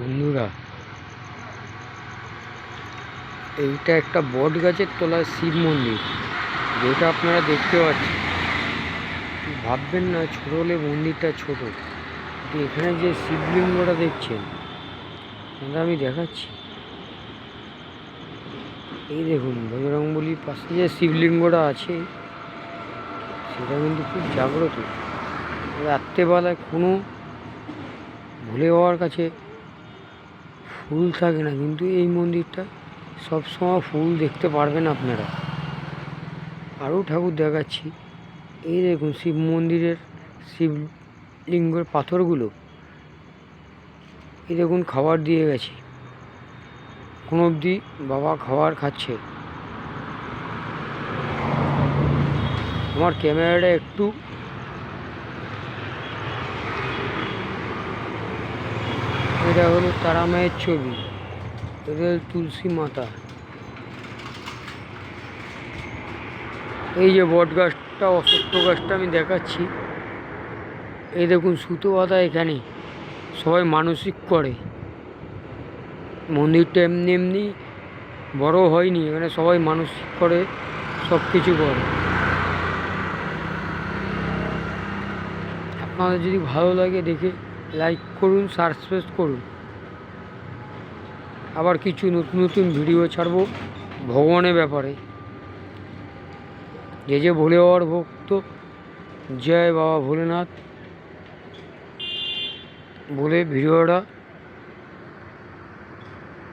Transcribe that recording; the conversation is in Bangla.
বন্ধুরা, এইটা একটা বট গাছের তলায় শিব মন্দির, যেটা আপনারা দেখতে পাচ্ছেন। ভাববেন না ছোট হলে মন্দিরটা ছোট, কিন্তু এখানে যে শিবলিঙ্গটা দেখছেন, আমি দেখাচ্ছি। এই দেখুন, বজরংবলীর পাশে যে শিবলিঙ্গটা আছে, সেটা কিন্তু খুব জাগ্রত। রাত্রেবেলায় কোনো ভুলে বাবার কাছে ফুল থাকে না, কিন্তু এই মন্দিরটা সবসময় ফুল দেখতে পারবেন আপনারা। আরও ঠাকুর দেখাচ্ছি। এই দেখুন শিব মন্দিরের শিবলিঙ্গের পাথরগুলো। এই দেখুন খাবার দিয়ে গেছে, কোন অবধি বাবা খাবার খাচ্ছে। আমার ক্যামেরাটা একটু এটা হলো তারা মায়ের ছবি, এটা তুলসী মাতা। এই যে বট গাছটা, অশ্বত্থ গাছটা আমি দেখাচ্ছি। এই দেখুন সুতো বাঁধা, এখানে সবাই মানসিক করে। মন্দিরটা এমনি এমনি বড় হয়নি, এখানে সবাই মানসিক করে, সব কিছু করে। আপনাদের যদি ভালো লাগে দেখে লাইক করুন, সাবস্ক্রাইব করুন। আবার কিছু নতুন নতুন ভিডিও ছাড়বো ভগবানের ব্যাপারে। যে যে ভোলে বাবার ভক্ত, জয় বাবা ভোলেনাথ বলে ভিডিওটা